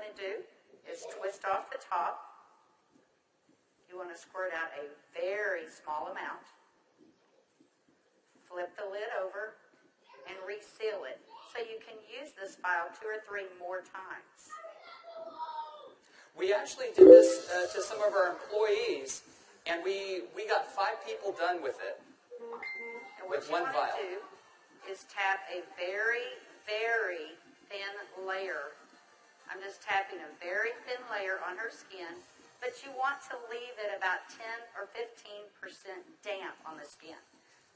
to do is twist off the top. You want to squirt out a very small amount. Flip the lid over and reseal it so you can use this file 2 or 3 more times. We actually did this to some of our employees, and we got 5 people done with it. And what you want to do is tap a very, very thin layer. I'm just tapping a very thin layer on her skin, but you want to leave it about 10 or 15% damp on the skin.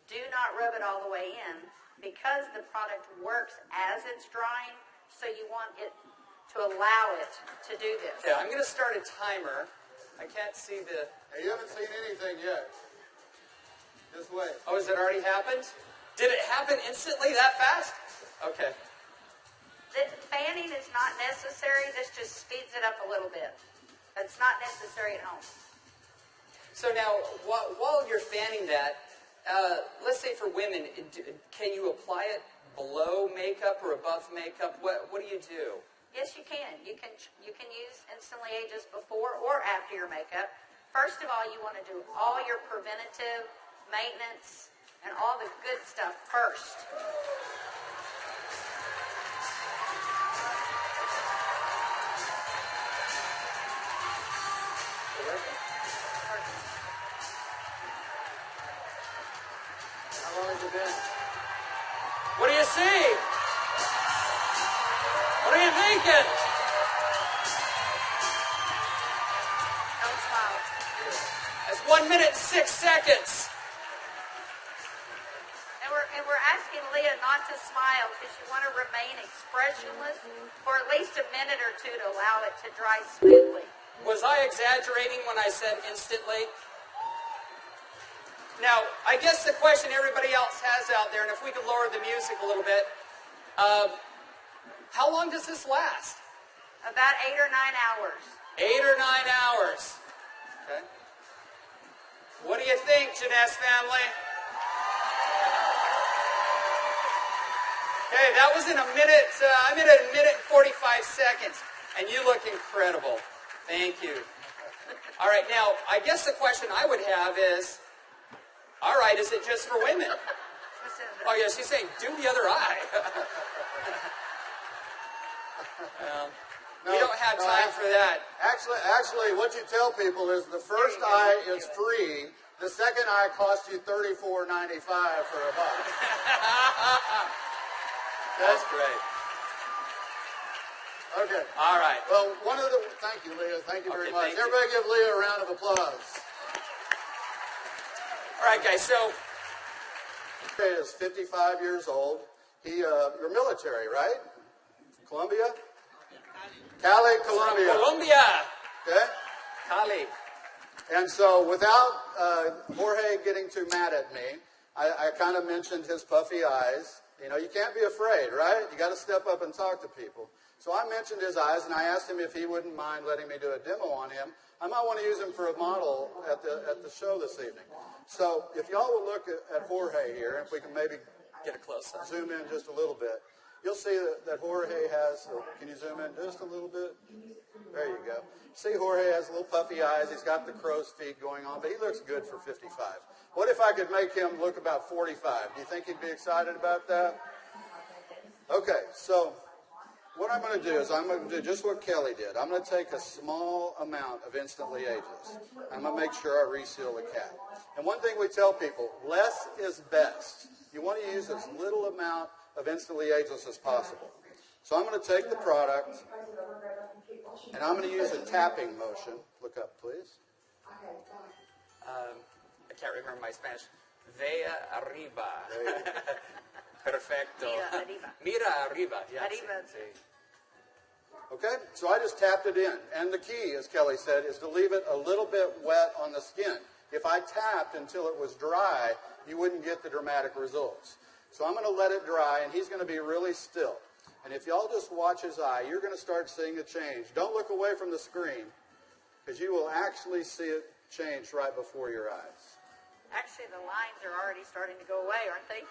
Do not rub it all the way in because the product works as it's drying, so you want it to allow it to do this. Yeah, I'm going to start a timer. I can't see the... Hey, you haven't seen anything yet. Just wait. Oh, has it already happened? Did it happen instantly that fast? Okay. The fanning is not necessary. This just speeds it up a little bit. It's not necessary at home. So now, while you're fanning that, let's say for women, can you apply it below makeup or above makeup? What do you do? Yes, you can. You can use Instantly Ageless before or after your makeup. First of all, you want to do all your preventative maintenance and all the good stuff first. How long has it been? What do you see? What are you thinking? Don't smile. That's 1 minute and 6 seconds. And we're asking Leah not to smile because you want to remain expressionless for at least a minute or 2 to allow it to dry smoothly. Was I exaggerating when I said instantly? Now, I guess the question everybody else has out there, and if we could lower the music a little bit, how long does this last? About 8 or 9 hours. 8 or 9 hours. Okay. What do you think, Jeunesse family? Okay, that was in a minute. I'm in a minute and 45 seconds, and you look incredible. Thank you. All right, now, I guess the question I would have is, all right, is it just for women? Oh, yeah, she's saying, do the other eye. We don't have time for that. Actually, what you tell people is the first eye is free. The second eye costs you $34.95 for a buck. That's great. Okay. All right. Well, thank you, Leah. Thank you very much. Thank you. Everybody give Leah a round of applause. All right, guys, so... He is 55 years old. You're military, right? Colombia? Cali, Colombia. Colombia. Okay? Cali. And so without Jorge getting too mad at me, I kind of mentioned his puffy eyes. You know, you can't be afraid, right? You got to step up and talk to people. So I mentioned his eyes, and I asked him if he wouldn't mind letting me do a demo on him. I might want to use him for a model at the show this evening. So if y'all will look at Jorge here, if we can maybe Get a close-up. zoom in just a little bit, you'll see that Jorge has, can you zoom in just a little bit? There you go. See, Jorge has little puffy eyes. He's got the crow's feet going on, but he looks good for 55. What if I could make him look about 45? Do you think he'd be excited about that? Okay, so what I'm going to do is I'm going to do just what Kelly did. I'm going to take a small amount of Instantly Ageless. I'm going to make sure I reseal the cap. And one thing we tell people, less is best. You want to use as little amount of Instantly Ageless as possible. So I'm going to take the product, and I'm going to use a tapping motion. Look up, please. I can't remember my Spanish. Vea arriba. Perfecto. Mira arriba. Mira arriba. Yeah, Arriba. sí. Okay, so I just tapped it in. And the key, as Kelly said, is to leave it a little bit wet on the skin. If I tapped until it was dry, you wouldn't get the dramatic results. So I'm going to let it dry, and he's going to be really still. And if y'all just watch his eye, you're going to start seeing a change. Don't look away from the screen, because you will actually see it change right before your eyes. Actually, the lines are already starting to go away, aren't they?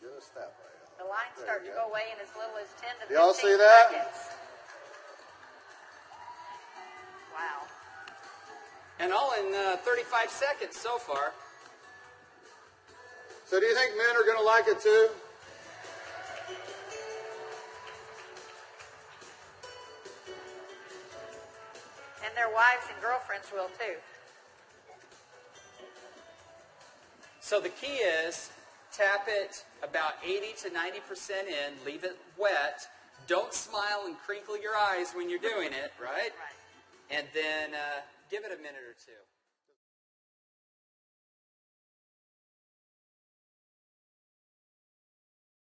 Just that way. The lines start to go away in as little as 10 to 15 Y'all see that? seconds. Wow. And all in 35 seconds so far. So do you think men are going to like it too? And their wives and girlfriends will too. So the key is tap it about 80 to 90% in, leave it wet. Don't smile and crinkle your eyes when you're doing it, right? Right. And then give it a minute or two.